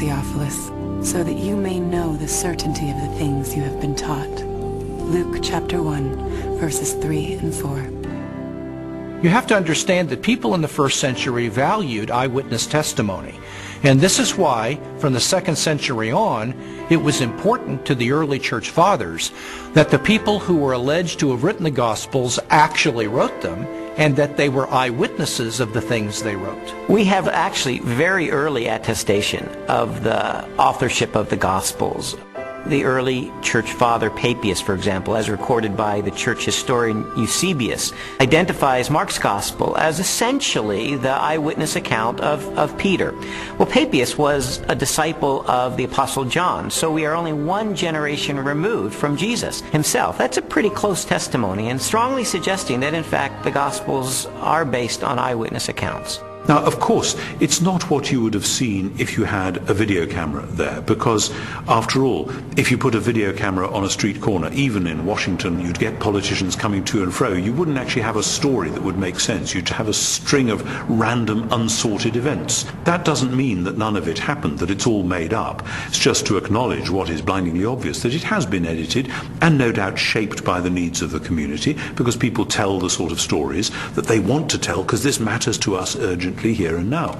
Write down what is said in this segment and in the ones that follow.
Theophilus, so that you may know the certainty of the things you have been taught. Luke chapter 1, verses 3 and 4. You have to understand that people in the first century valued eyewitness testimony. And this is why, from the second century on, it was important to the early church fathers that the people who were alleged to have written the Gospels actually wrote them, and that they were eyewitnesses of the things they wrote. We have actually very early attestation of the authorship of the Gospels. The early church father Papias, for example, as recorded by the church historian Eusebius, identifies Mark's Gospel as essentially the eyewitness account of Peter. Well, Papias was a disciple of the Apostle John, so we are only one generation removed from Jesus himself. That's a pretty close testimony, and strongly suggesting that, in fact, the Gospels are based on eyewitness accounts. Now, of course, it's not what you would have seen if you had a video camera there, because, after all, if you put a video camera on a street corner, even in Washington, you'd get politicians coming to and fro. You wouldn't actually have a story that would make sense. You'd have a string of random, unsorted events. That doesn't mean that none of it happened, that it's all made up. It's just to acknowledge what is blindingly obvious, that it has been edited and no doubt shaped by the needs of the community, because people tell the sort of stories that they want to tell, because this matters to us urgently here and now.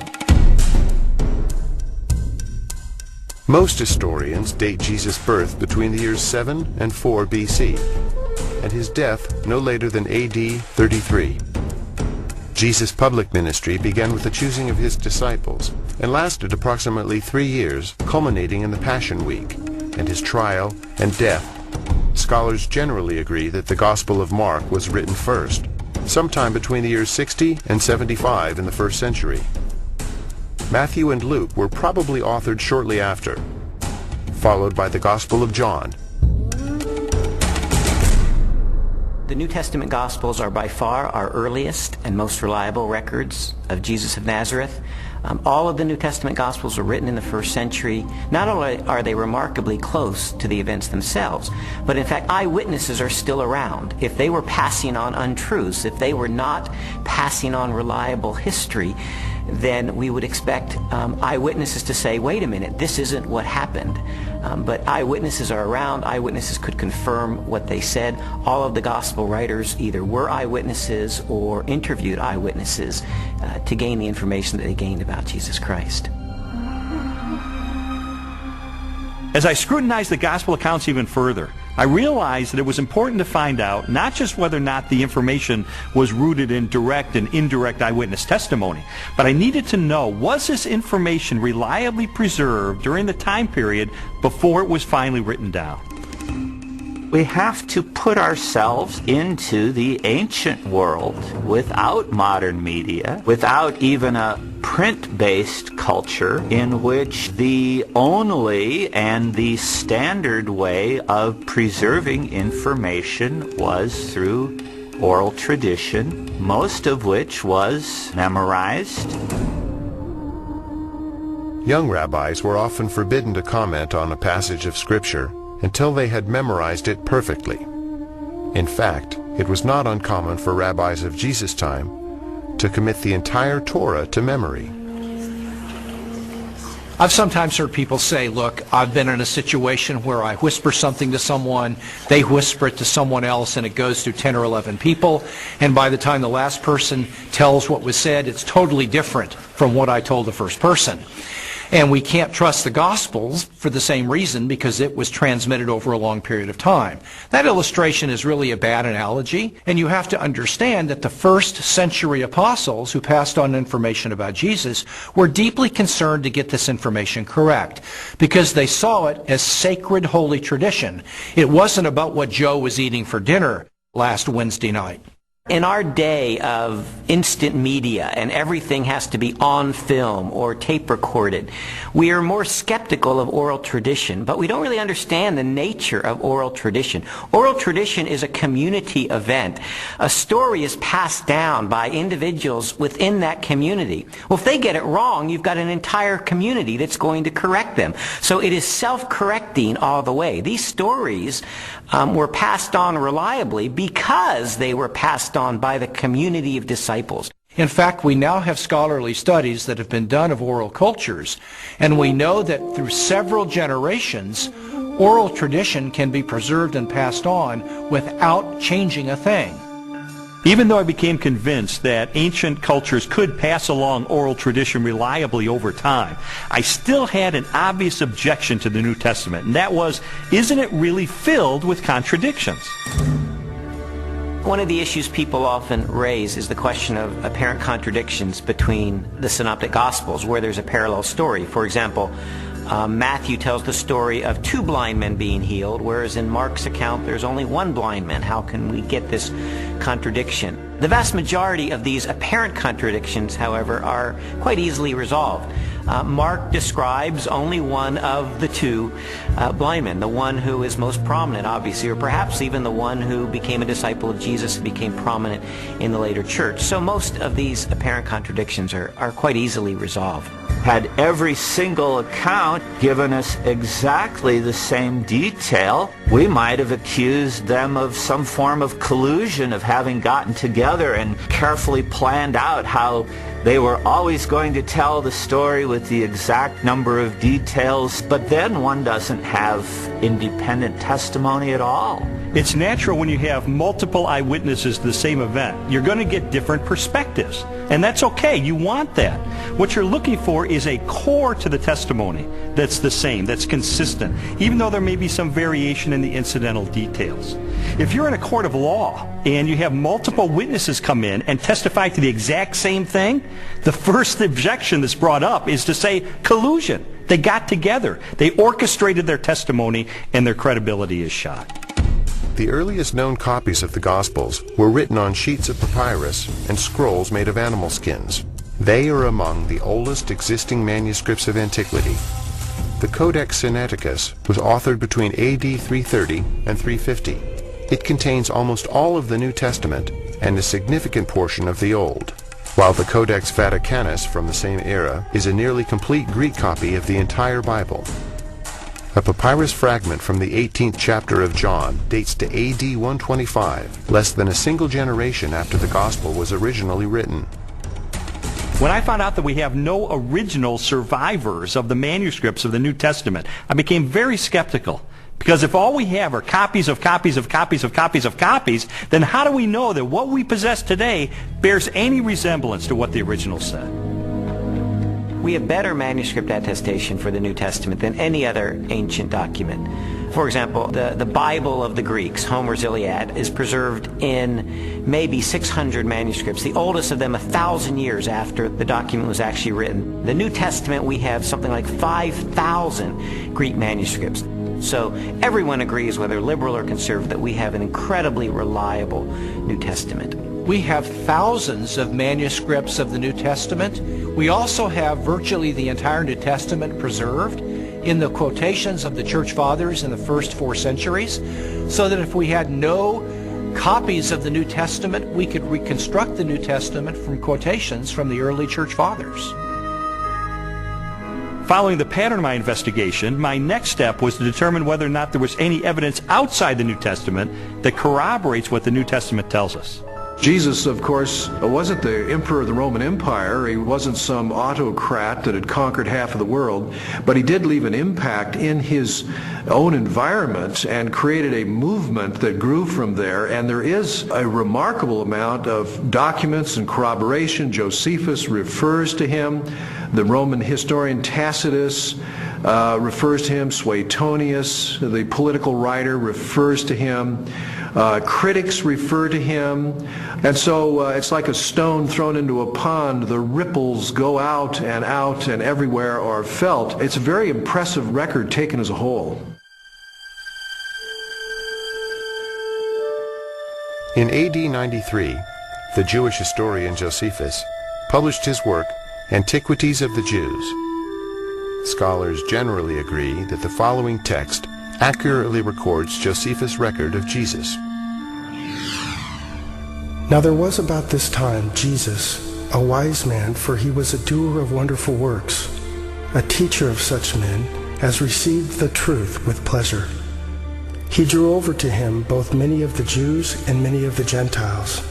Most historians date Jesus' birth between the years 7 and 4 BC, and his death no later than AD 33. Jesus' public ministry began with the choosing of his disciples and lasted approximately 3 years, culminating in the Passion Week and his trial and death. Scholars generally agree that the Gospel of Mark was written first, sometime between the years 60 and 75 in the first century. Matthew and Luke were probably authored shortly after, followed by the Gospel of John. The New Testament Gospels are by far our earliest and most reliable records of Jesus of Nazareth. All of the New Testament Gospels were written in the first century. Not only are they remarkably close to the events themselves, but in fact eyewitnesses are still around. If they were passing on untruths, if they were not passing on reliable history, then we would expect eyewitnesses to say, wait a minute, this isn't what happened. But eyewitnesses are around. Eyewitnesses could confirm what they said. All of the gospel writers either were eyewitnesses or interviewed eyewitnesses to gain the information that they gained about Jesus Christ. As I scrutinized the gospel accounts even further, I realized that it was important to find out not just whether or not the information was rooted in direct and indirect eyewitness testimony, but I needed to know, was this information reliably preserved during the time period before it was finally written down? We have to put ourselves into the ancient world without modern media, without even a print-based culture in which the only and the standard way of preserving information was through oral tradition, most of which was memorized. Young rabbis were often forbidden to comment on a passage of Scripture until they had memorized it perfectly. In fact, it was not uncommon for rabbis of Jesus' time to commit the entire Torah to memory. I've sometimes heard people say, look, I've been in a situation where I whisper something to someone, they whisper it to someone else, and it goes through 10 or 11 people, and by the time the last person tells what was said, it's totally different from what I told the first person. And we can't trust the Gospels for the same reason, because it was transmitted over a long period of time. That illustration is really a bad analogy, and you have to understand that the first century apostles who passed on information about Jesus were deeply concerned to get this information correct, because they saw it as sacred holy tradition. It wasn't about what Joe was eating for dinner last Wednesday night. In our day of instant media and everything has to be on film or tape recorded, we are more skeptical of oral tradition, but we don't really understand the nature of oral tradition. Oral tradition is a community event. A story is passed down by individuals within that community. Well, if they get it wrong, you've got an entire community that's going to correct them. So it is self-correcting all the way. These stories were passed on reliably because they were passed on by the community of disciples. In fact, we now have scholarly studies that have been done of oral cultures, and we know that through several generations, oral tradition can be preserved and passed on without changing a thing. Even though I became convinced that ancient cultures could pass along oral tradition reliably over time, I still had an obvious objection to the New Testament, and that was, isn't it really filled with contradictions? One of the issues people often raise is the question of apparent contradictions between the Synoptic Gospels, where there's a parallel story. For example, Matthew tells the story of 2 blind men being healed, whereas in Mark's account there's only 1 blind man. How can we get this contradiction? The vast majority of these apparent contradictions, however, are quite easily resolved. Mark describes only one of the 2 blind men, the one who is most prominent, obviously, or perhaps even the one who became a disciple of Jesus and became prominent in the later church. So most of these apparent contradictions are quite easily resolved. Had every single account given us exactly the same detail, we might have accused them of some form of collusion, of having gotten together and carefully planned out how they were always going to tell the story with the exact number of details, but then one doesn't have independent testimony at all. It's natural when you have multiple eyewitnesses to the same event. You're going to get different perspectives, and that's okay. You want that. What you're looking for is a core to the testimony that's the same, that's consistent, even though there may be some variation in the incidental details. If you're in a court of law and you have multiple witnesses come in and testify to the exact same thing, the first objection that's brought up is to say collusion. They got together. They orchestrated their testimony, and their credibility is shot. The earliest known copies of the Gospels were written on sheets of papyrus and scrolls made of animal skins. They are among the oldest existing manuscripts of antiquity. The Codex Sinaiticus was authored between AD 330 and 350. It contains almost all of the New Testament and a significant portion of the Old, while the Codex Vaticanus from the same era is a nearly complete Greek copy of the entire Bible. A papyrus fragment from the 18th chapter of John dates to AD 125, less than a single generation after the Gospel was originally written. When I found out that we have no original survivors of the manuscripts of the New Testament, I became very skeptical. Because if all we have are copies of copies of copies of copies of copies, then how do we know that what we possess today bears any resemblance to what the original said? We have better manuscript attestation for the New Testament than any other ancient document. For example, the Bible of the Greeks, Homer's Iliad, is preserved in maybe 600 manuscripts, the oldest of them 1,000 years after the document was actually written. The New Testament, we have something like 5,000 Greek manuscripts. So everyone agrees, whether liberal or conservative, that we have an incredibly reliable New Testament. We have thousands of manuscripts of the New Testament. We also have virtually the entire New Testament preserved in the quotations of the Church Fathers in the first 4 centuries, so that if we had no copies of the New Testament, we could reconstruct the New Testament from quotations from the early Church Fathers. Following the pattern of my investigation, my next step was to determine whether or not there was any evidence outside the New Testament that corroborates what the New Testament tells us. Jesus, of course, wasn't the emperor of the Roman Empire. He wasn't some autocrat that had conquered half of the world, but he did leave an impact in his own environment and created a movement that grew from there. And there is a remarkable amount of documents and corroboration. Josephus refers to him. The Roman historian Tacitus refers to him. Suetonius, the political writer, refers to him. Critics refer to him. And so it's like a stone thrown into a pond. The ripples go out and everywhere are felt. It's a very impressive record taken as a whole. In AD 93, the Jewish historian Josephus published his work, Antiquities of the Jews. Scholars generally agree that the following text accurately records Josephus' record of Jesus. Now there was about this time Jesus, a wise man, for he was a doer of wonderful works, a teacher of such men as received the truth with pleasure. He drew over to him both many of the Jews and many of the Gentiles.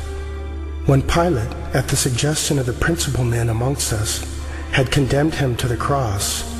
When Pilate, at the suggestion of the principal men amongst us, had condemned him to the cross,